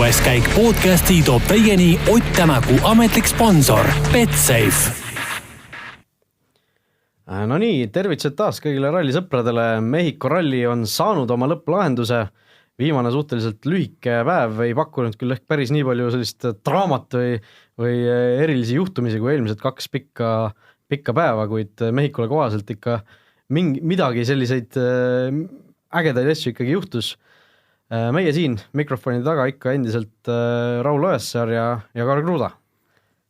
Üleskäik podcasti toob teieni Ott Tänaku ametlik sponsor Betsafe. No nii, tervitused taas kõigile rallisõpradele. Mehhiko ralli on saanud oma lõpplahenduse. Viimane suhteliselt lühike päev ei pakkunud küll ehk päris nii palju sellist draamat või erilisi juhtumisi kui eelmised 2 pikka päeva, kuid Mehhikole kohaselt ikka midagi selliseid ägedaid asju ikkagi juhtus. Meie siin mikrofoni taga ikka endiselt Raul Oessar ja Karl Kruda.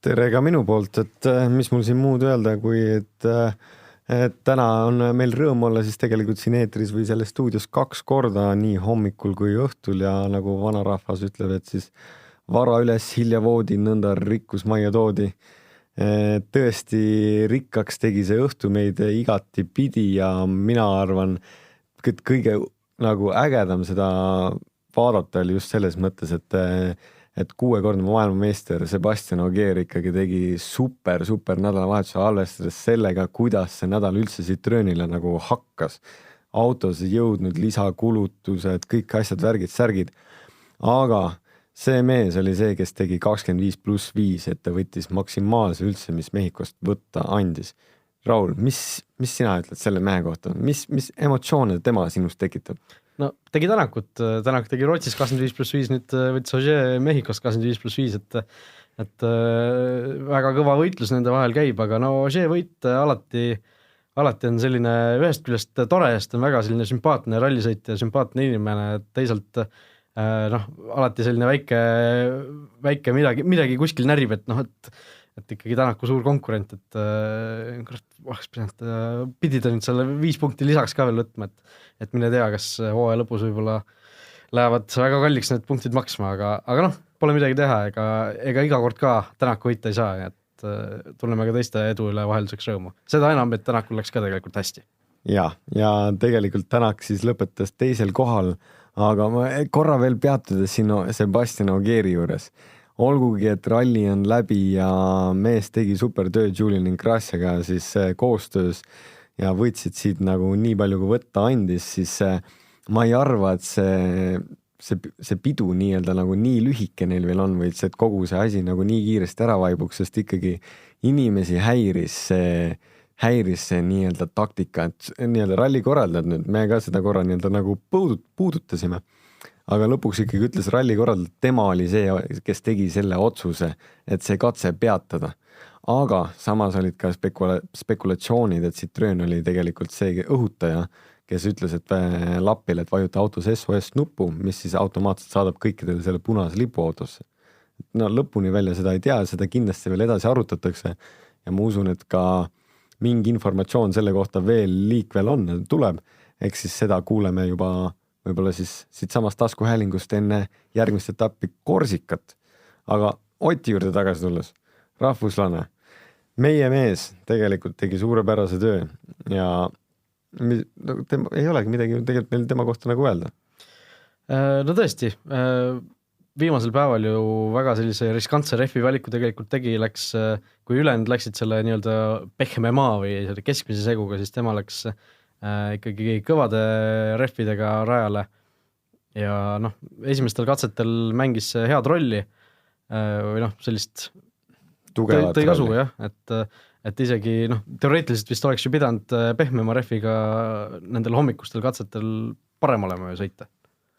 Tere ka minu poolt, et mis mul siin muud öelda, kui et täna on meil rõõm olla siis tegelikult siin eetris või selles stuudios 2 korda, nii hommikul kui õhtul, ja nagu vanarahvas ütleb, et siis vara üles, hilja voodi, nõnda rikkus majja toodi. Tõesti rikkaks tegi see õhtu meid igati pidi ja mina arvan, et kõige nagu ägedam seda vaadata oli just selles mõttes, et 6-kordne maailmameister Sebastian Ogier ikkagi tegi super nädalavahetuse arvestades sellega, kuidas see nädal üldse Citroenile nagu hakkas. Autos jõudnud lisakulutused, kõik asjad, särgid. Aga see mees oli see, kes tegi 25+5, et ta võttis maksimaalse üldse, mis Mehhikost võtta andis. Raul, mis sina ütled selle mehe kohta? Mis emotsioone tema sinust tekitab? No tegi Tänak tegi Rootsis 25+5, nüüd võttis Ogier Mehhikost 25+5, et väga kõva võitlus nende vahel käib, aga no Ogier võit alati on selline ühest küljest tore, sest on väga selline sümpaatne rallisõit ja sümpaatne inimene, teisalt alati selline väike midagi kuskil närib, et ikkagi Tänaku suur konkurent, et pidi ta nüüd selle 5 punkti lisaks ka veel võtma, et mine tea, kas hooaja lõpus võib-olla lähevad väga kalliks need punktid maksma, aga pole midagi teha, ega iga kord ka Tänaku võita ei saa, et tunneme ka teiste edu üle vahelduseks rõõmu. Seda enam, et Tänakul läks ka tegelikult hästi. Ja tegelikult Tänak siis lõpetas 2. kohal, aga ma korra veel peatudes siin Sebastian Ogieri juures. Olgugi, et ralli on läbi ja mees tegi super töö Julian Ingrassiaga siis koostöös ja võtsid siit nagu nii palju kui võtta andis, siis ma ei arva, et see pidu nii-öelda nagu nii lühike neil veel on, või et kogu see asi nagu nii kiiresti ära vaibuks, sest ikkagi inimesi häiris see nii-öelda taktika, et nii-öelda ralli korraldajad nüüd, me ka seda korra nii-öelda nagu puudutasime. Aga lõpuks ikkagi ütles ralli korraldajad, tema oli see, kes tegi selle otsuse, et see katse peatada. Aga samas olid ka spekulatsioonid, et Citroen oli tegelikult see õhutaja, kes ütles, et lappile, et vajuta autos SOS nuppu, mis siis automaatselt saadab kõikidele selle punase lipu autosse. No lõpuni välja seda ei tea, seda kindlasti veel edasi arutatakse ja ma usun, et ka mingi informatsioon selle kohta veel liikvel on, tuleb, eks siis seda kuuleme juba võib-olla siis siit samast taskuhäälingust enne järgmist etappi Korsikat. Aga Oti juurde tagasi tulles, rahvuslane, meie mees tegelikult tegi suurepärase töö ja ei olegi midagi tegelikult meil tema kohta nagu öelda. No tõesti, viimasel päeval ju väga sellise riskantse rehvi valiku tegelikult tegi, kui ülejäänud läksid selle nii-öelda pehme maa või selle keskmise seguga, siis tema läks ikkagi kõvade rehvidega rajale ja esimestel katsetel mängis head rolli või sellist tõi kasu, jah, et isegi teoreetiliselt vist oleks ju pidanud pehmema rehviga nendel hommikustel katsetel parem olema ju sõita.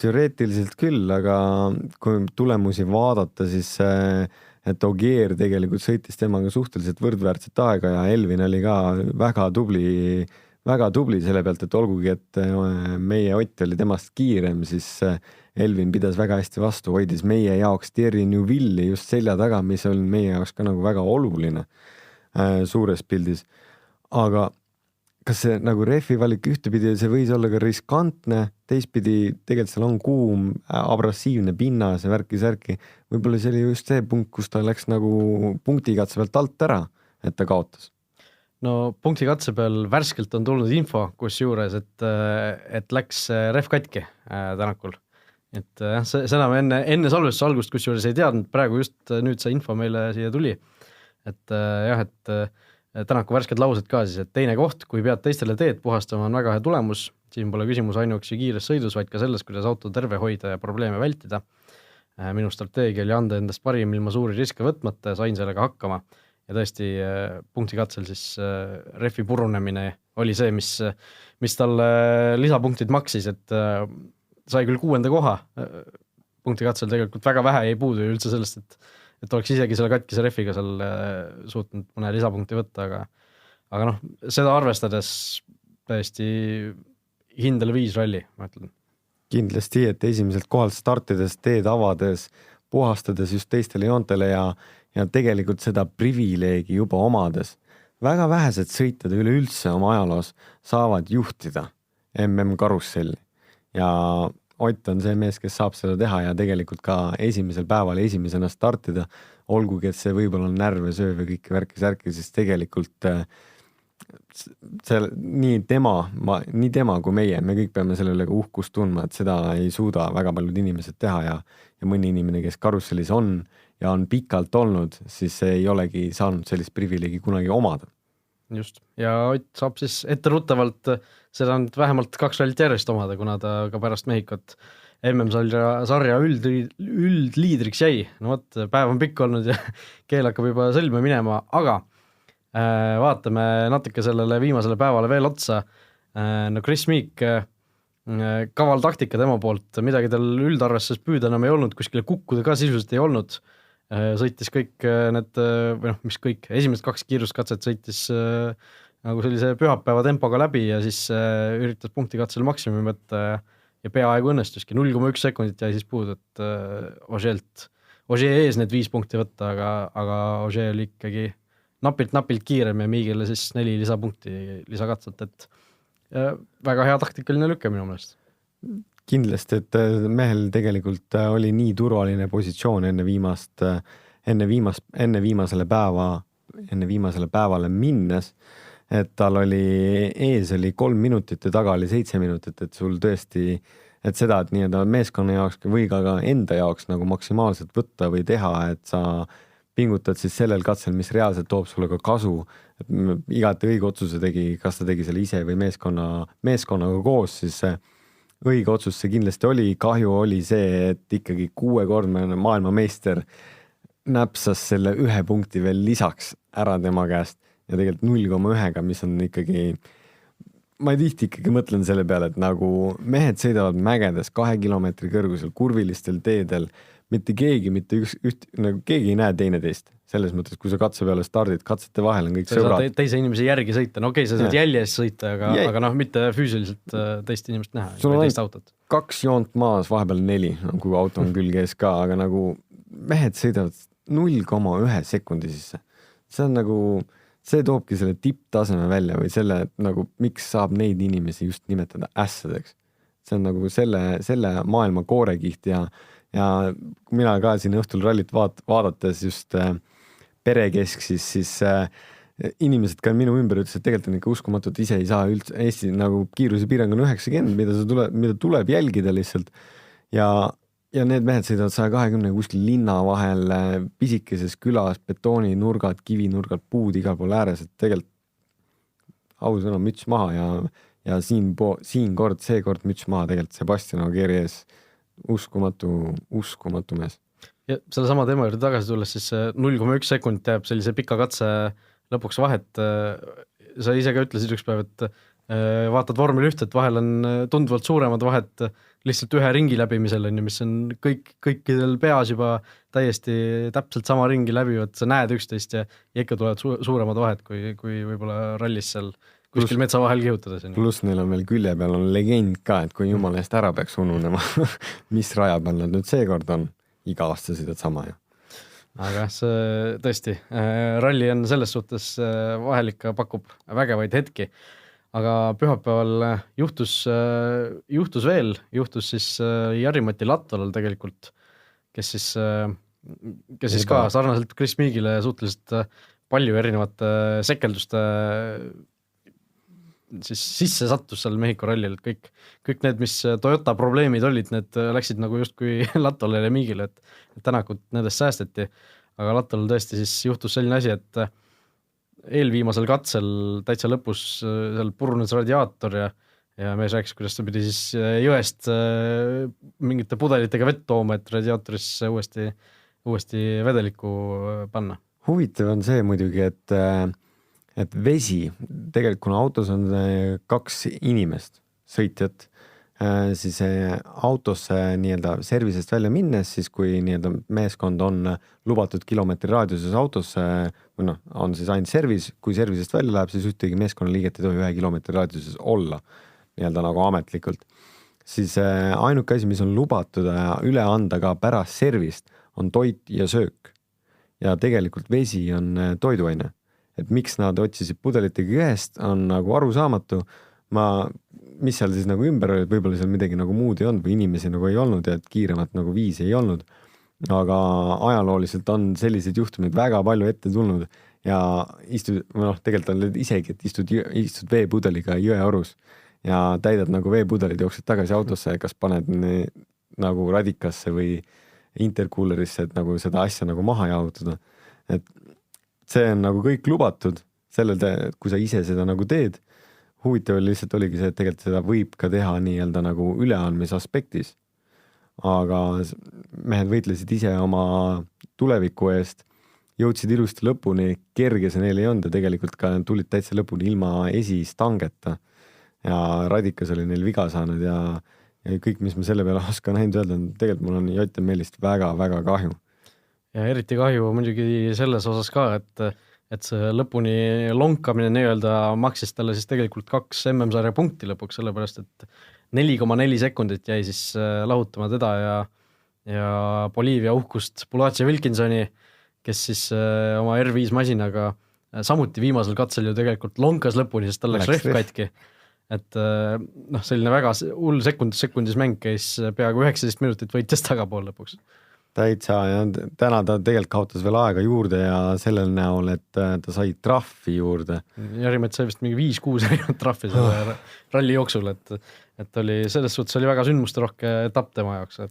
Teoreetiliselt küll, aga kui tulemusi vaadata, siis et Ogier tegelikult sõitis temaga suhteliselt võrdväärset aega ja Elvin oli ka väga tubli selle pealt, et olgugi, et meie Ott oli temast kiirem, siis Elvin pidas väga hästi vastu, hoidis meie jaoks Thierry Neuville'i just selja taga, mis oli meie jaoks ka nagu väga oluline suures pildis. Aga kas see nagu rehvi valik ühtepidi, see võis olla ka riskantne, teistpidi tegelikult seal on kuum, abrasiivne pinnas ja värki-särki. Võib-olla see oli just see punkt, kus ta läks nagu punktikatse pealt alt ära, et ta kaotas. No punktikatse peal värskelt on tulnud info, kus juures, et läks rehv katki Tänakul. Et seda me enne salvestuse algust, kus juures ei teadnud, praegu just nüüd see info meile siia tuli. Et Tänaku värsked laused ka siis, et teine koht, kui pead teistele teed puhastama, on väga hea tulemus. Siin pole küsimus ainuüksi kiires sõidus, vaid ka selles, kuidas auto terve hoida ja probleeme vältida. minu strateegia oli anda endast parim ilma suuri riske võtmata ja sain sellega hakkama. Ja tõesti punktikatsel siis refi purunemine oli see, mis talle lisapunktid maksis, et sai küll 6. koha. Punktikatsel tegelikult väga vähe jäi puudu üldse sellest, et oleks isegi selle katkise refiga seal suutnud mõne lisapunkti võtta, aga noh, seda arvestades täiesti hindele 5 ralli, ma ütlen. Kindlasti, et esimeselt kohalt startides, teed avades, puhastades just teistele joontele ja tegelikult seda privileegi juba omades. Väga vähesed sõitjad üleüldse oma ajaloos saavad juhtida MM-karusselli ja Ott on see mees, kes saab seda teha ja tegelikult ka esimesel päeval esimesena startida, olgugi, et see võib-olla on närve sööv ja kõik värki-särki, siis tegelikult nii tema kui meie, me kõik peame selle üle uhkust tundma, et seda ei suuda väga paljud inimesed teha ja mõni inimene, kes karussellis on ja on pikalt olnud, siis ei olegi saanud sellist privileegi kunagi omada. Just, ja Ott saab siis etteruttavalt seda nüüd vähemalt 2 rallit järjest omada, kuna ta ka pärast Mehhikot MM-sarja üldliidriks jäi. No vot, päev on pikk olnud ja keel hakkab juba sõlme minema, aga vaatame natuke sellele viimasele päevale veel otsa. No Chris Meek, kaval taktika tema poolt, midagi tal üldarvestuses püüda enam ei olnud, kuskile kukkuda ka sisuliselt ei olnud. Sõitis kõik need, või noh, mis kõik, esimesed 2 kiiruskatset sõitis nagu sellise pühapäeva tempoga läbi ja siis üritas punktikatsel maksimumi võtta ja peaaegu õnnestuski. 0,1 sekundit jäi siis puudu, et Ogier ees need 5 punkti võtta, aga Ogier oli ikkagi napilt kiirem ja Miigile siis 4 lisapunkti lisakatselt, et väga hea taktikaline lükke minu meelest. Kindlasti, et mehel tegelikult oli nii turvaline positsioon enne viimasele päevale minnes, et tal oli ees oli 3 minutit ja taga oli 7 minutit, et sul tõesti, et seda, et nii-öelda meeskonna jaoks või ka enda jaoks nagu maksimaalselt võtta või teha, et sa pingutad siis sellel katsel, mis reaalselt toob sulle ka kasu, et igati õige otsuse tegi, kas ta tegi selle ise või meeskonnaga koos, siis õige otsus see kindlasti oli, kahju oli see, et ikkagi 6-kordne maailmameister näpsas selle 1 punkti veel lisaks ära tema käest ja tegelikult 0,1-ga, mis on ikkagi, ma tihti ikkagi mõtlen selle peale, et nagu mehed sõidavad mägedes 2 kilomeetri kõrgusel kurvilistel teedel, mitte keegi ei näe teineteist. Selles mõttes, kui sa katse peale stardid, katsete vahel on kõik sõbrad. Teise inimese järgi sõita, no okei, sa saad jäljes sõita, aga noh, mitte füüsiliselt teist inimest näha. Sul on 2 joont maas, vahepeal 4, kui auto on külge ees ka, aga nagu mehed sõidavad 0,1 sekundi sisse. See on nagu, see toobki selle tipptaseme välja või selle, et nagu miks saab neid inimesi just nimetada ässadeks. See on nagu selle maailma koorekiht ja mina ka siin õhtul rallit vaadates just perekesksis, siis inimesed ka minu ümber ütles, et tegelikult on ikka uskumatu, et ise ei saa üldse Eesti nagu kiiruse piirang on 90, mida tuleb jälgida lihtsalt ja need mehed sõidavad 120 kuskil linna vahel pisikeses külas, betooninurgad, kivinurgad, puud igal pool ääres, et tegelikult ausõna müts maha ja seekord müts maha tegelikult Sebastian Ogieri ees uskumatu mees. Ja selle sama teema juurde tagasi tulles, siis 0,1 sekund jääb sellise pika katse lõpuks vahet. Sa ise ka ütlesid üks päev, et vaatad vormel 1, et vahel on tunduvalt suuremad vahet lihtsalt 1 ringi läbimisel, mis on kõikidel peas juba täiesti täpselt sama ringi läbivad, sa näed üksteist ja ikka tulevad suuremad vahet, kui võib-olla rallis seal kuskil metsa vahel kihutades. Pluss neil on veel külje peal on legend ka, et kui jumala eest ära peaks ununema, mis raja peal nad nüüd seekord on, iga aasta sõidad sama ju. Aga see tõesti, ralli on selles suhtes vahel ikka pakub vägevaid hetki, aga pühapäeval juhtus siis Jari-Mati Latvalal tegelikult, kes siis ka sarnaselt Chris Meegile suhteliselt palju erinevate sekelduste siis sisse sattus seal Mehhiko rallil, et kõik need, mis Toyota probleemid olid, need läksid nagu justkui Latvalale ja Miigile, et Tänakut nendest säästeti, aga Latval tõesti siis juhtus selline asi, et eelviimasel katsel täitsa lõpus seal purunes radiaator ja ja mees rääkis, kuidas ta pidi siis jõest mingite pudelitega vett tooma, et radiaatorisse uuesti vedelikku panna. Huvitav on see muidugi, et vesi, tegelikult kuna autos on 2 inimest, sõitjat, siis autosse nii-öelda servisest välja minnes, siis kui nii-öelda meeskond on lubatud kilomeetri raadiuses autosse, või on siis ainult servis, kui servisest välja läheb, siis ühtegi meeskonnaliiget ei tohi 1 kilomeetri raadiuses olla, nii-öelda nagu ametlikult. Siis ainuke asi, mis on lubatud üle anda ka pärast servist, on toit ja söök. Ja tegelikult vesi on toiduaine. Et miks nad otsisid pudelitega jõest, on nagu arusaamatu. Mis seal siis nagu ümber oli, et võib-olla seal midagi nagu muud ei olnud või inimesi nagu ei olnud ja et kiiremat nagu viisi ei olnud. Aga ajalooliselt on selliseid juhtumeid väga palju ette tulnud ja tegelikult on isegi, et istud veepudeliga jõeorus ja täidad nagu veepudelid, jooksed tagasi autosse ja kas paned nagu radikasse või intercoolerisse, et nagu seda asja nagu maha jahutada. Et see on nagu kõik lubatud sellel, kui sa ise seda nagu teed. Huvitav lihtsalt oligi see, et tegelikult seda võib ka teha nii-öelda nagu üleandmise aspektis. Aga mehed võitlesid ise oma tuleviku eest, jõudsid ilusti lõpuni, kerge see neil ei olnud ja tegelikult ka tulid täitsa lõpuni ilma esistangeta. Ja radikas oli neil viga saanud ja kõik, mis ma selle peale oskan ainult öelda, tegelikult mul on JML-ist väga-väga kahju. Ja eriti kahju muidugi selles osas ka, et see lõpuni lonkamine nii-öelda maksis talle siis tegelikult 2 MM-sarja punkti lõpuks, sellepärast et 4,4 sekundit jäi siis lahutama teda ja Bolivia uhkust Bulacia Wilkinsoni, kes siis oma R5 masinaga samuti viimasel katsel ju tegelikult lonkas lõpuni, sest tal läks rehv katki. Et selline väga hull sekundis mäng käis peaaegu 19 minutit võitis tagapool lõpuks. Täitsa ja täna ta tegelikult kaotas veel aega juurde ja sellel näol, et ta sai trahvi juurde. Jarimet sai vist mingi 5-6 trahvi selle ralli jooksul, et oli selles suhtes oli väga sündmusterohke etapp tema jaoks.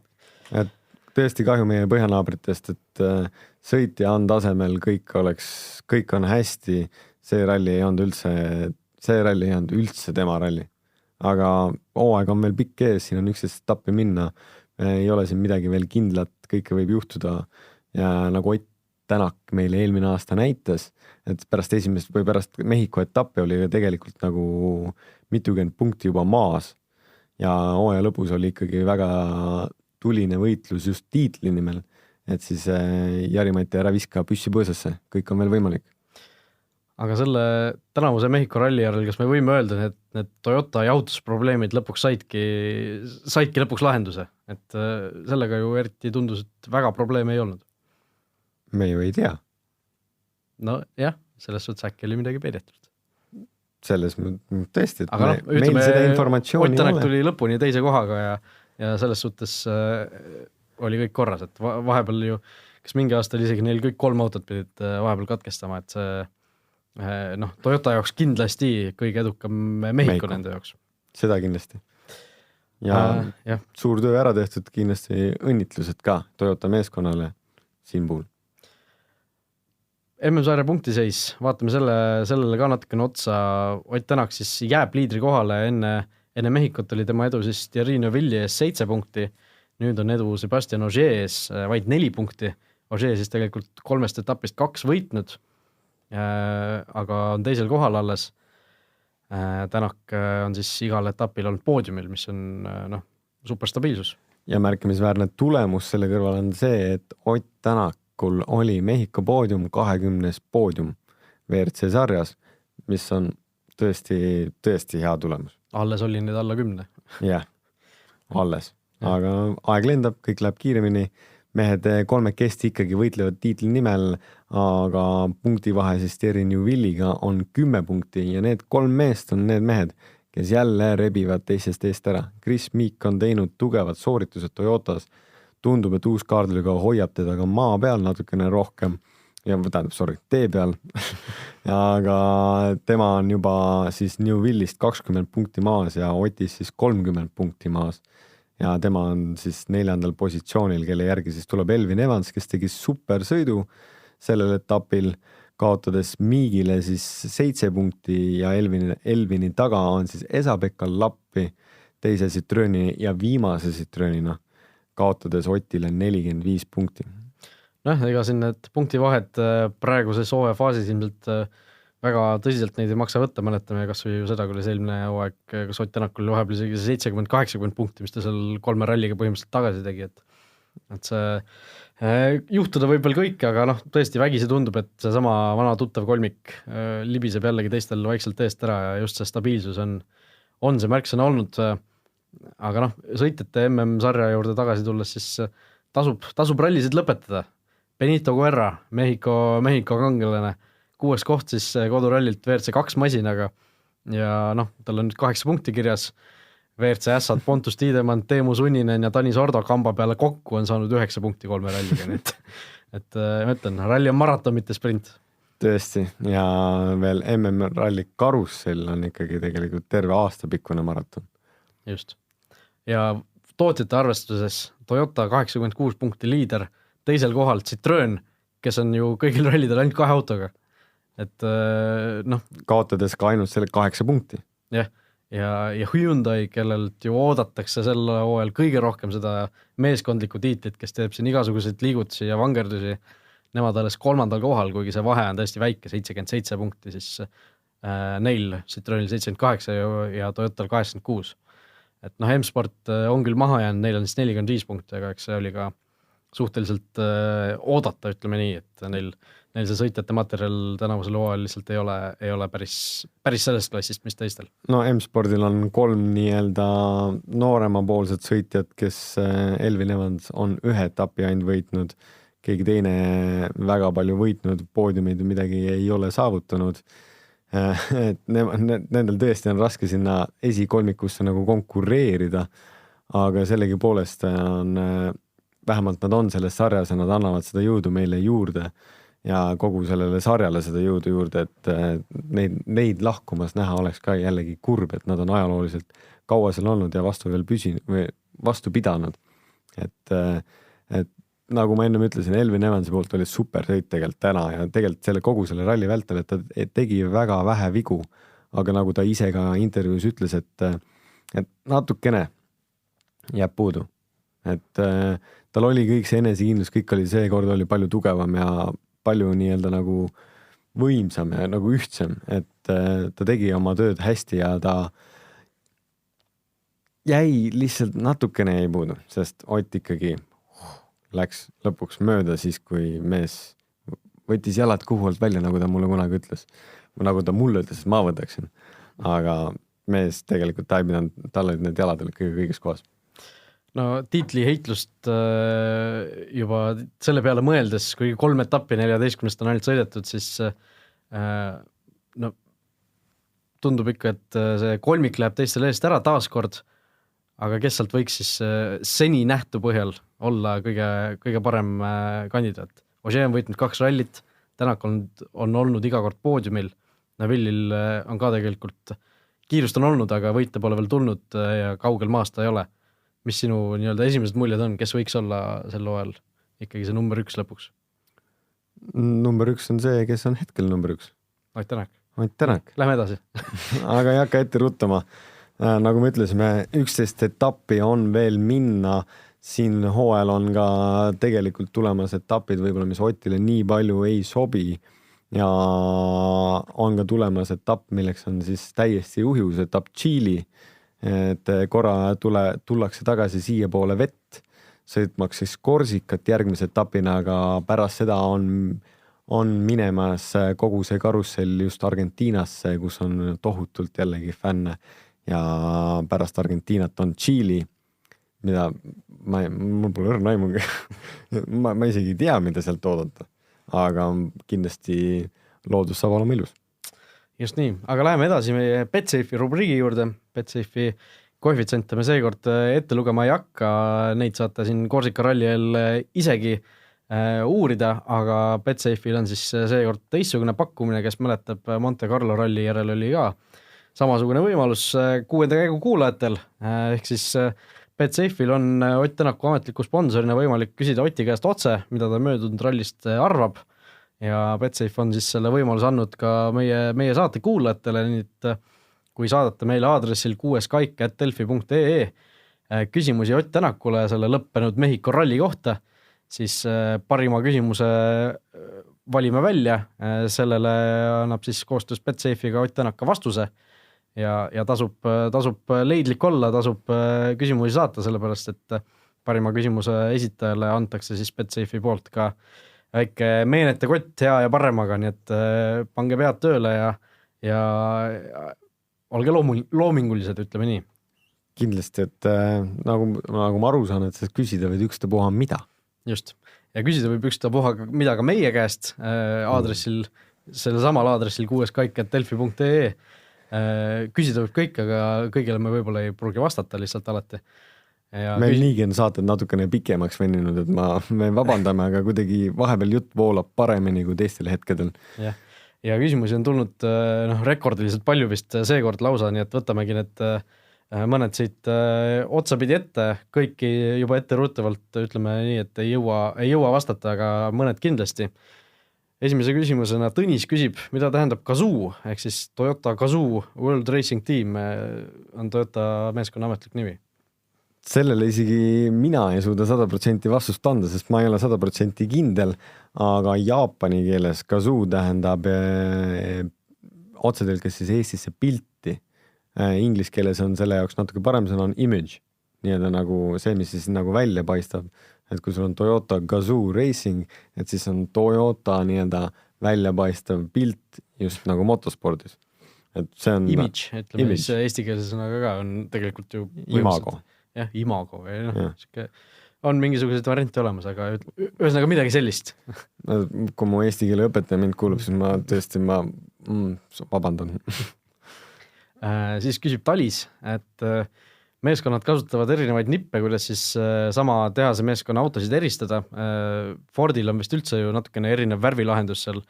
Et tõesti kahju meie põhjanaabritest, et sõitja on tasemel, kõik on hästi, see ralli ei olnud üldse tema ralli. Aga hooaeg on veel pikk ees, siin on 11 etappi minna, ei ole siin midagi veel kindlat, kõike võib juhtuda ja nagu Ott Tänak meile eelmine aasta näitas, et pärast esimest või pärast Mehhiko etappi oli tegelikult nagu mitukümmend punkti juba maas ja hooaja lõpus oli ikkagi väga tuline võitlus just tiitli nimel, et siis Jari-Mati ära viska püssi põõsasse, kõik on veel võimalik. Aga selle tänavuse Mehhiko ralli järel, kas me võime öelda, et need Toyota jahutusprobleemid lõpuks saidki lõpuks lahenduse, et sellega ju eriti tundus, et väga probleeme ei olnud. Me ju ei tea. No jah, selles suhtes äkki oli midagi peidetud. Selles tõesti, et aga meil seda informatsiooni Ott Tänak tuli lõpuni teise kohaga ja selles suhtes oli kõik korras, et vahepeal ju, kas mingi aasta oli isegi neil kõik 3 autot pidid vahepeal katkestama, et see Toyota jaoks kindlasti kõige edukam Mehhiko nende jaoks. Seda kindlasti. Ja suur töö ära tehtud, kindlasti õnnitlused ka Toyota meeskonnale siin puhul. MM-sarja punktiseis, vaatame sellele ka natukene otsa. Ott Tänak siis jääb liidri kohale, enne Mehhikot oli tema edu siis Thierry Neuville ees 7 punkti, nüüd on edu Sebastian Ogier ees vaid 4 punkti. Ogier siis tegelikult 3 etapist 2 võitnud, aga on teisel kohal alles. Tänak on siis igal etapil olnud poodiumil, mis on superstabiilsus. Ja märkimisväärne tulemus selle kõrval on see, et Ott Tänakul oli Mehhiko poodium 20. poodium WRC sarjas, mis on tõesti hea tulemus. Alles oli nüüd alla 10. Jah, alles. Aga aeg lendab, kõik läheb kiiremini. Mehed 3 ikkagi võitlevad tiitli nimel, aga punktivahe siis Thierry Neuville'iga on 10 punkti ja need 3 meest on need mehed, kes jälle rebivad teisest eest ära. Chris Meek on teinud tugevad sooritused Toyotas. Tundub, et uus kaardliga hoiab teda ka maa peal natukene rohkem ja tee peal. Aga tema on juba siis Neuville'ist 20 punkti maas ja Otis siis 30 punkti maas. Ja tema on siis 4. positsioonil, kelle järgi siis tuleb Elvin Evans, kes tegi super sõidu sellel etapil. kaotades Miigile siis 7 punkti ja Elvini taga on siis Esa-Pekka Lappi teise Citroeni ja viimase Citroenina, kaotades Otile 45 punkti. Ega siin need punktivahed praeguses hooaja faasis ilmselt väga tõsiselt neid ei maksa võtta, mäletame kas või ju seda, kui oli see eelmine hooaeg, kas Ott Tänak oli vahepeal isegi 70-80 punkti, mis ta seal 3 ralliga põhimõtteliselt tagasi tegi, et see juhtuda võib veel kõik, aga tõesti vägisi tundub, et seesama vana tuttav kolmik libiseb jällegi teistel vaikselt eest ära ja just see stabiilsus on see märksõna olnud, aga sõitjate MM-sarja juurde tagasi tulles, siis tasub rallisid lõpetada. Benito Guerra, Mehhiko kangelane, 6. koht siis kodurallilt WRC2 masinaga ja tal on nüüd 8 punkti kirjas, WRC ässad Pontus Tiidemann, Teemu Sunninen ja Tanis Ordo kamba peale kokku on saanud 9 punkti 3 ralliga, nii et ma ütlen, ralli on maraton, mitte sprint. Tõesti, ja veel MM-ralli karussell on ikkagi tegelikult terve aastapikkune maraton. Just. Ja tootjate arvestuses Toyota 86 punkti liider, teisel kohal Citroen, kes on ju kõigil rallidel ainult 2 autoga. Et kaotades ka ainult selle 8 punkti. Jah, ja Hyundai, kellelt ju oodatakse sel hooajal kõige rohkem seda meeskondlikku tiitlit, kes teeb siin igasuguseid liigutusi ja vangerdusi, nemad alles 3. kohal, kuigi see vahe on tõesti väike, 77 punkti, siis neil Citroenil 78 ja Toyotal 86. Et M-Sport on küll maha jäänud, neil on siis 45 punkti, aga eks see oli ka suhteliselt oodata, ütleme nii, et neil see sõitjate materjal tänavusel hooajal lihtsalt ei ole päris sellest klassist, mis teistel. M-Spordil on 3 nii-öelda nooremapoolsed sõitjad, kes Elvin Evans on 1 etapi ainult võitnud, keegi teine väga palju võitnud, poodiumid midagi ei ole saavutanud. Et nendel tõesti on raske sinna esikolmikusse nagu konkureerida, aga sellegi poolest on vähemalt nad on selles sarjas ja nad annavad seda jõudu meile juurde ja kogu sellele sarjale seda jõudu juurde, et neid lahkumas näha oleks ka jällegi kurb, et nad on ajalooliselt kaua seal olnud ja vastu pidanud. Et nagu ma ennem ütlesin, Elvin Evansi poolt oli super sõit tegelikult täna ja tegelikult selle kogu selle ralli vältel, et ta tegi väga vähe vigu, aga nagu ta ise ka intervjuus ütles, et natukene jääb puudu. Et tal oli kõik see enesekindlus, kõik oli seekord oli palju tugevam ja palju nii-öelda nagu võimsam ja nagu ühtsem, et ta tegi oma tööd hästi ja ta jäi lihtsalt natukene jäi puudu, sest Ott ikkagi läks lõpuks mööda siis, kui mees võttis jalad kuhualt välja, nagu ta mulle kunagi ütles. Nagu ta mulle ütles, et ma võtaksin. Aga mees tegelikult ta ei pidanud, tal olid need jalad kõiges kohas. Tiitli heitlust juba selle peale mõeldes, kui 3 etappi 14 on ainult sõidetud, siis tundub ikka, et see kolmik läheb teistel eest ära taaskord, aga kes sealt võiks siis seni nähtu põhjal olla kõige parem kandidaat. Ožee on võitnud 2 rallit, Tänak on olnud iga kord poodiumil, Navillil on ka tegelikult kiirust on olnud, aga võite pole veel tulnud ja kaugel maast ta ei ole. Mis sinu nii-öelda esimesed muljed on, kes võiks olla sel hooajal ikkagi see number 1 lõpuks? Number 1 on see, kes on hetkel number 1. Ott Tänak. Ott Tänak. Lähme edasi. Aga ei hakka ette ruttama. Nagu me ütlesime, 11 etappi on veel minna. Siin hooajal on ka tegelikult tulemas etapid, võib-olla mis Otile nii palju ei sobi ja on ka tulemas etapp, milleks on siis täiesti juhus etapp Tšiili, et korra tullakse tagasi siia poole vett, sõitmaks siis Korsikat järgmise etapina, aga pärast seda on minemas kogu see karussell just Argentiinasse, kus on tohutult jällegi fänne ja pärast Argentiinat on Tšiili, mida mul pole õrna aimugi. ma isegi ei tea, mida sealt oodata, aga kindlasti loodus saab olema ilus. Just nii, aga läheme edasi meie BetSafe'i rubriigi juurde. BetSafe'i koefitsiente me seekord ette lugema ei hakka, neid saate siin Korsika ralli isegi uurida, aga BetSafe'il on siis seekord teistsugune pakkumine, kes mäletab Monte Carlo ralli järel oli ka samasugune võimalus 6. käigu kuulajatel, ehk siis BetSafe'il on Ott Tänaku ametliku sponsorina võimalik küsida Oti käest otse, mida ta möödunud rallist arvab ja Betsafe on siis selle võimaluse andnud ka meie saate kuulajatele, nii et kui saadate meile aadressil 6kaik@delfi.ee küsimusi Ott Tänakule selle lõppenud Mehhiko ralli kohta, siis parima küsimuse valime välja, sellele annab siis koostöös Betsafe'iga Ott Tänak ka vastuse ja tasub leidlik olla, tasub küsimusi saata, sellepärast et parima küsimuse esitajale antakse siis Betsafe'i poolt ka väike meenete kott hea ja paremaga, nii et pange pead tööle ja olge loomingulised, ütleme nii. Kindlasti, et nagu ma aru saan, et küsida võid ükstapuha mida. Just. Ja küsida võib ükstapuha mida ka meie käest aadressil, selle samal aadressil 6kaik@delfi.ee. Küsida võib kõik, aga kõigile me võib-olla ei pruugi vastata lihtsalt alati. Meil niigi on saated natukene pikemaks veninud, et me vabandame, aga kuidagi vahepeal jutt voolab paremini kui teistel hetkedel. Ja küsimusi on tulnud rekordiliselt palju vist seekord lausa, nii et võtamegi need mõned siit otsapidi ette, kõiki juba etteruttavalt ütleme nii, et ei jõua vastata, aga mõned kindlasti. Esimese küsimusena Tõnis küsib, mida tähendab Gazoo, ehk siis Toyota Gazoo World Racing Team on Toyota meeskonna ametlik nimi. Sellele isegi mina ei suuda 100% vastust anda, sest ma ei ole 100% kindel, aga jaapani keeles Gazoo tähendab otsetõlkes siis Eestisse pilti. Inglis keeles on selle jaoks natuke parem sõna on image, nii-öelda nagu see, mis siis nagu välja paistab, et kui sul on Toyota Gazoo Racing, et siis on Toyota nii-öelda välja paistav pilt just nagu motospordis. Et see on image, ütleme siis eestikeelse sõnaga ka on tegelikult ju imago. Jah, imago on mingisuguseid variante olemas, aga ühesõnaga midagi sellist. Kui mu eesti keele õpetaja mind kuulub, siis ma tõesti vabandan. Siis küsib Talis, et meeskonnad kasutavad erinevaid nippe, kuidas siis sama tehase meeskonna autosid eristada. Fordil on vist üldse ju natukene erinev värvilahendus seal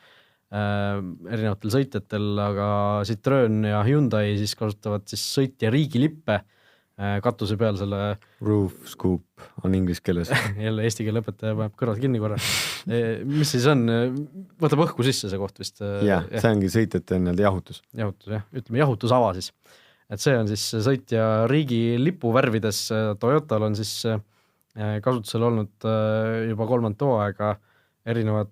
erinevatel sõitjatel, aga Citroen ja Hyundai siis kasutavad siis sõitja riigilippe katuse peal selle roof scoop on inglise keeles. Jälle eesti keele õpetaja paneb kõrvad kinni korra. Mis siis on? Võtab õhku sisse see koht vist? Jah, see ongi sõitjate jahutus. Jahutus, jah. Ütleme jahutusava siis. Et see on siis sõitja riigi lipu värvides. Toyotal on siis kasutusel olnud juba 3. hooaega erineva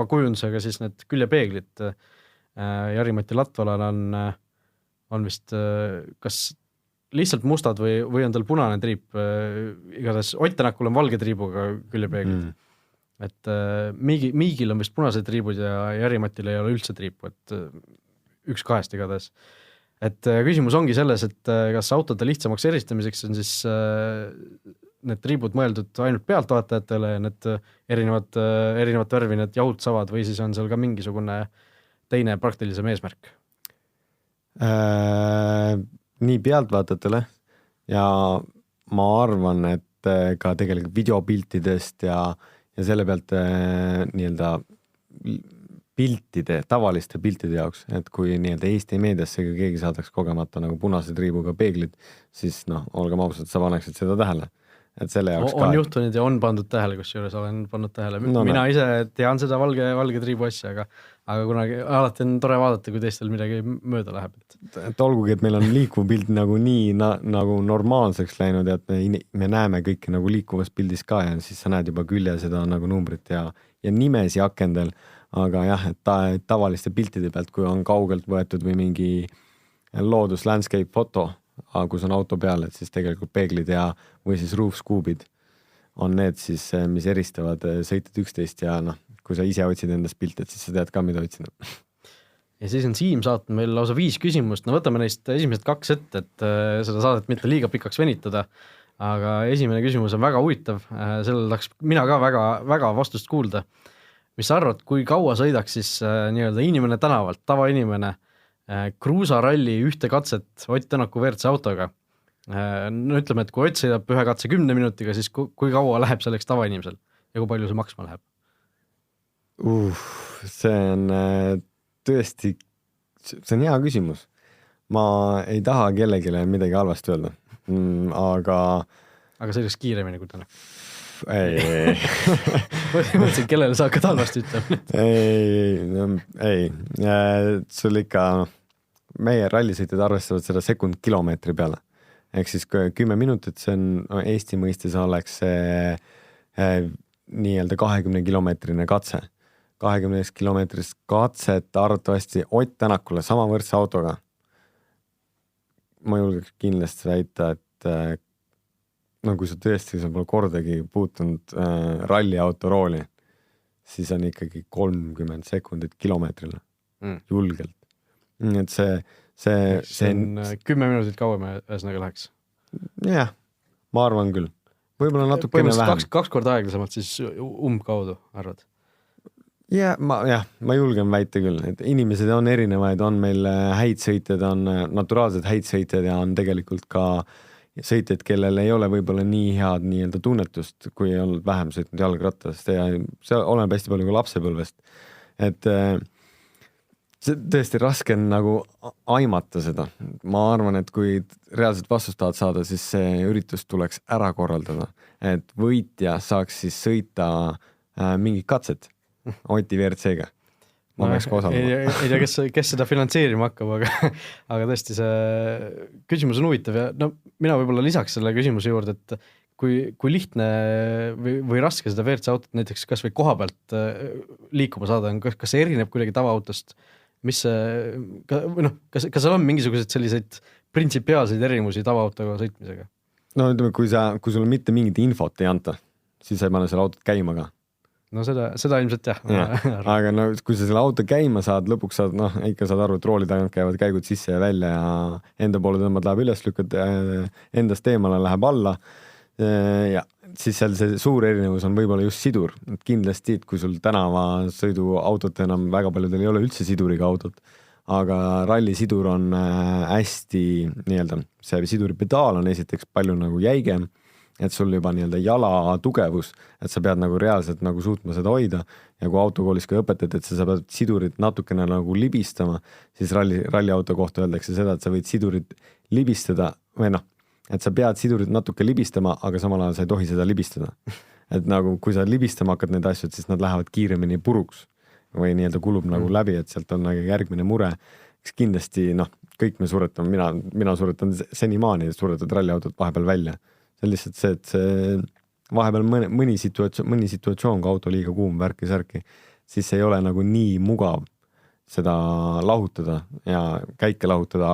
kujundusega siis need küljepeeglid. Jari-Mati Latvalal on vist kas lihtsalt mustad või on tal punane triip, igatahes Ott Tänakul on valge triibuga küljepeeglid. Et Miigil on vist punased triibud ja Jari-Matil ei ole üldse triipu, et üks kahest igatahes. Et küsimus ongi selles, et kas autode lihtsamaks eristamiseks on siis need triibud mõeldud ainult pealtvaatajatele ja need erinevat värvi, need jahutsavad või siis on seal ka mingisugune teine praktilisem eesmärk? Nii pealtvaatajatele ja ma arvan, et ka tegelikult videopiltidest ja selle pealt nii-öelda tavaliste piltide jaoks, et kui nii-öelda Eesti meediasse keegi saadaks kogemata nagu punase triibuga peeglid, siis olgem ausad, sa paneksid seda tähele. Et selle jaoks on juhtunud ja on pandud tähele, kusjuures olen pannud tähele. Mina ise tean seda valge triibu asja, aga kunagi alati on tore vaadata, kui teistel midagi mööda läheb. Et olgugi, et meil on liikuv pilt nagu nii nagu normaalseks läinud, et me näeme kõike nagu liikuvas pildis ka ja siis sa näed juba külje seda nagu numbrit ja nimesi akendel, aga jah, et tavaliste piltide pealt, kui on kaugelt võetud või mingi loodus landscape foto, kus on auto peal, et siis tegelikult peeglid või siis roof scoopid on need siis, mis eristavad sõitjad üksteist ja kui sa ise otsid endast pilt, et siis sa tead ka, mida otsida. Ja siis on Siim saatnud meil lausa 5 küsimust, võtame neist esimesed 2 ette, et seda saadet mitte liiga pikaks venitada, aga esimene küsimus on väga huvitav, sellele tahaks mina ka väga vastust kuulda. Mis sa arvad, kui kaua sõidaks siis nii-öelda inimene tänavalt, tavainimene, kruusaralli ühte katset Ott Tänaku WRC autoga? Ütleme, et kui Ott sõidab ühe katse 10 minutiga, siis kui kaua läheb selleks tavainimesel ja kui palju see maksma läheb? See on tõesti, see on hea küsimus. Ma ei taha kellelegi midagi halvasti öelda, aga sõidaks kiiremini kui Tänak? ei. Mõtlesin, kellele sa hakkad halvasti ütlema. ei. Sul ikka, meie rallisõitjad arvestavad seda sekund-kilomeetri peale. Ehk siis 10 minutit, see on Eesti mõistes oleks see nii-öelda 20-kilomeetrine katse. 20 kilomeetrist katset arvatavasti Ott Tänakule samavõrdse autoga. Ma julgeks kindlasti väita, et kui sa tõesti sa pole kordagi puutunud ralliauto rooli, siis on ikkagi 30 sekundit kilomeetrile julgelt. Et see on 10 minutit kauem ühesõnaga läheks. Jah, ma arvan küll. Võib-olla natukene vähem. Kaks korda aeglasemalt siis umbkaudu arvad? Ma julgen väita küll, et inimesed on erinevaid, on meil häid sõitjad, on naturaalsed häid sõitjad ja on tegelikult ka sõitjad, kellel ei ole võib-olla nii head nii-öelda tunnetust, kui ei olnud vähem sõitnud jalgrattast ja see oleneb hästi palju ka lapsepõlvest. Et see tõesti raske on nagu aimata seda. Ma arvan, et kui reaalselt vastust tahad saada, siis see üritus tuleks ära korraldada, et võitja saaks siis sõita mingid katset Oti WRC-ga. Ma peaks ka osalema. Ei tea, kes seda finantseerima hakkab, aga tõesti see küsimus on huvitav ja mina võib-olla lisaks selle küsimuse juurde, et kui lihtne või raske seda WRC autot näiteks kas või koha pealt liikuma saada on, kas see erineb kuidagi tavaautost? Mis kas seal on mingisugused selliseid printsipiaalseid erimusi tavaautoga sõitmisega? No ütleme, kui sulle mitte mingit infot ei anta, siis sa ei pane selle autot käima ka. No seda ilmselt jah. Aga kui sa selle auto käima saad, lõpuks saad, ikka saad aru, et rooli tagant käivad käigud sisse ja välja ja enda poole tõmbad, läheb üles, lükkad endast eemale, läheb alla ja siis seal see suur erinevus on võib-olla just sidur. Et kindlasti, et kui sul tänavasõidu autot enam väga paljudel ei ole üldse siduriga autot, aga rallisidur on hästi nii-öelda, see siduripedaal on esiteks palju nagu jäigem, et sul juba nii-öelda jala tugevus, et sa pead nagu reaalselt nagu suutma seda hoida ja kui autokoolis ka õpetad, et sa pead sidurit natukene nagu libistama, siis ralliauto kohta öeldakse seda, et sa võid sidurit libistada või et sa pead sidurit natuke libistama, aga samal ajal sa ei tohi seda libistada. Et nagu kui sa libistama hakkad need asjad, siis nad lähevad kiiremini puruks või nii-öelda kulub nagu läbi, et sealt on nagu järgmine mure. Eks kindlasti kõik me suretame, mina suretan senimaani, suretad ralliautot vahepeal välja. See on lihtsalt see, et see vahepeal mõni situatsioon, kui auto liiga kuum värki-särki, siis ei ole nagu nii mugav seda lahutada ja käike lahutada,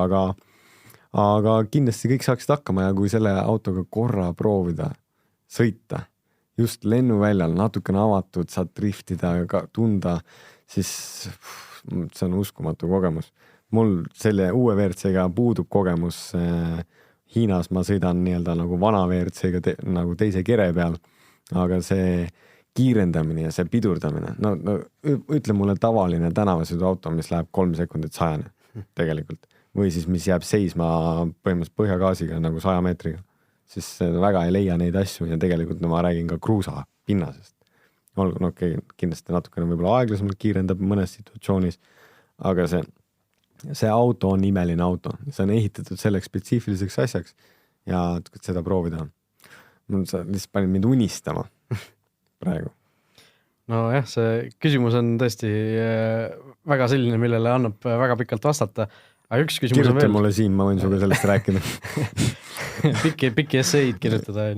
aga kindlasti kõik saaksid hakkama ja kui selle autoga korra proovida sõita, just lennuväljal natukene avatud, saad driftida ja tunda, siis see on uskumatu kogemus. Mul selle uue WRC-ga puudub kogemus Hiinas ma sõidan nii-öelda nagu vana WRC-ga nagu teise kere peal, aga see kiirendamine ja see pidurdamine, ütle mulle tavaline tänavasõidu auto, mis läheb 3 sekundit 100 tegelikult, või siis mis jääb seisma põhimõtteliselt põhjagaasiga nagu 100 meetriga, siis väga ei leia neid asju ja tegelikult ma räägin ka kruusa pinnasest. Olgu, kindlasti natukene võib-olla aeglasemalt kiirendab mõnes situatsioonis, aga see auto on imeline auto, see on ehitatud selleks spetsiifiliseks asjaks ja seda proovida. Sa lihtsalt panid mind unistama praegu. No jah, see küsimus on tõesti väga selline, millele annab väga pikalt vastata. Aga üks küsimus kirjuta on veel. Mulle Siim, ma võin suga sellest rääkida. Pikki esseid kirjutada.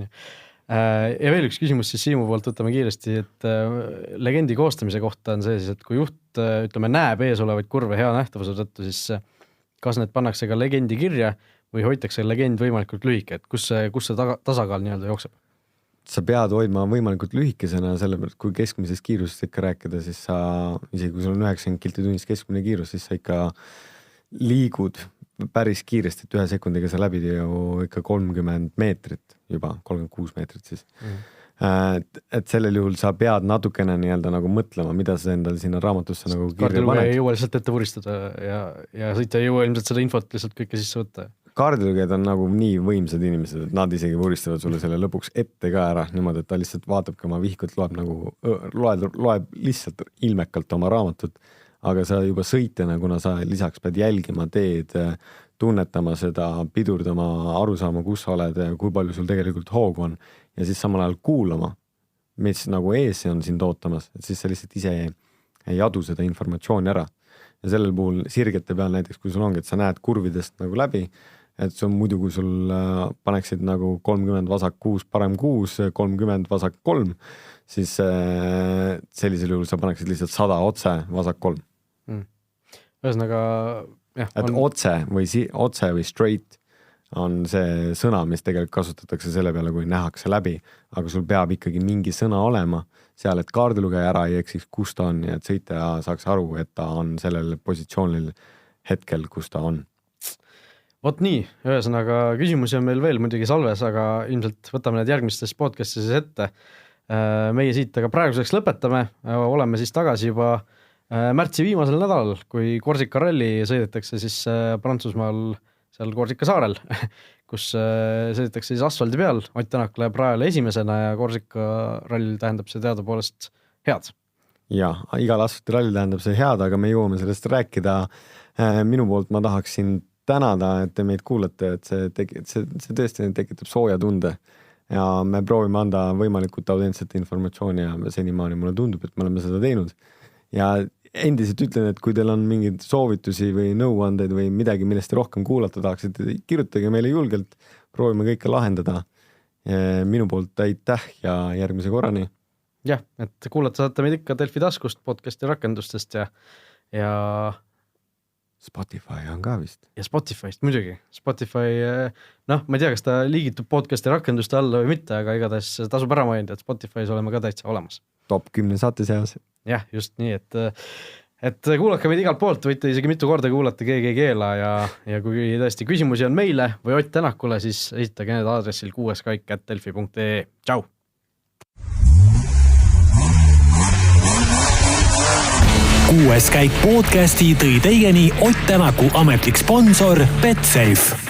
Ja veel üks küsimus siis Siimu poolt võtame kiiresti, et legendi koostamise kohta on see siis, et kui juht näeb ees olevaid kurve hea nähtavuse tõttu, siis kas need pannakse ka legendi kirja või hoitakse legend võimalikult lühike, et kus see tasakaal nii-öelda jookseb? Sa pead hoidma võimalikult lühikesena, sellepärast kui keskmisest kiirusest ikka rääkida, siis sa, isegi kui sul on 90 kilti tunnis keskmine kiirus, siis sa ikka liigud päris kiiresti, et 1 sekundiga sa läbid ju ikka 30 meetrit juba, 36 meetrit siis. Et sellel juhul sa pead natukene nii-öelda nagu mõtlema, mida sa endale sinna raamatusse nagu kirja paned. Kaardilugeja ei jõua lihtsalt ette vuristada ja sõitja ei jõua ilmselt seda infot lihtsalt kõike sisse võtta. Kaardilugejad on nagu nii võimsad inimesed, et nad isegi vuristavad sulle selle lõpuks ette ka ära, niimoodi, et ta lihtsalt vaatabki oma vihkut, loeb lihtsalt ilmekalt oma raamatut, aga sa juba sõitjana, kuna sa lisaks pead jälgima teed, tunnetama seda, pidurdama, aru saama, kus sa oled ja kui palju sul tegelikult hoogu on ja siis samal ajal kuulama mis nagu ees on sind ootamas, et siis sa lihtsalt ise ei adu seda informatsiooni ära. Ja sellel puhul sirgete peal näiteks, kui sul ongi, et sa näed kurvidest nagu läbi, et see on muidu, kui sul paneksid nagu 30 vasak 6, parem 6, 30 vasak 3, siis sellisel juhul sa paneksid lihtsalt 100 otse vasak 3. Ühesõnaga, jah. Et otse või straight on see sõna, mis tegelikult kasutatakse selle peale, kui nähakse läbi, aga sul peab ikkagi mingi sõna olema seal, et kaardilugeja ära ei eksiks, kus ta on ja et sõitja saaks aru, et ta on sellel positsioonil hetkel, kus ta on. Vot nii, ühesõnaga küsimusi on meil veel muidugi salves, aga ilmselt võtame need järgmistes podcastis ette. Meie siit aga praeguseks lõpetame, oleme siis tagasi juba märtsi viimasel nädalal, kui Korsika ralli sõidetakse siis Prantsusmaal seal Korsika saarel, kus sõidetakse siis asfaldi peal, Ott Tänak läheb rajale esimesena ja Korsika rall tähendab see teadupoolest head. Ja, igal asfalti rall tähendab see head, aga me jõuame sellest rääkida. Minu poolt ma tahaksin tänada, et te meid kuulate, et see tõesti tekitab sooja tunde ja me proovime anda võimalikult autentset informatsiooni ja senimaani mulle tundub, et me oleme seda teinud. Ja endiselt ütlen, et kui teil on mingeid soovitusi või nõuandeid või midagi, millest te rohkem kuulata tahaksite, kirjutage meile julgelt, proovime kõike lahendada. Minu poolt aitäh ja järgmise korrani. Jah, et kuulata saate meid ikka Delfi taskust, podcasti rakendustest ja Spotify on ka vist. Ja Spotify'st muidugi. Spotify, ma ei tea, kas ta liigitub podcasti rakenduste alla või mitte, aga igatahes tasub ära mainida, et Spotify's oleme ka täitsa olemas. Top 10 saate seas. Jah, just nii, et kuulake meid igalt poolt, võite isegi mitu korda kuulata, keegi ei keela ja kui tõesti küsimusi on meile või Ott Tänakule, siis esitage need aadressil kuueskaik@delfi.ee. Tšau! Kuues käik podcasti tõi teieni Ott Tänaku ametlik sponsor Betsafe.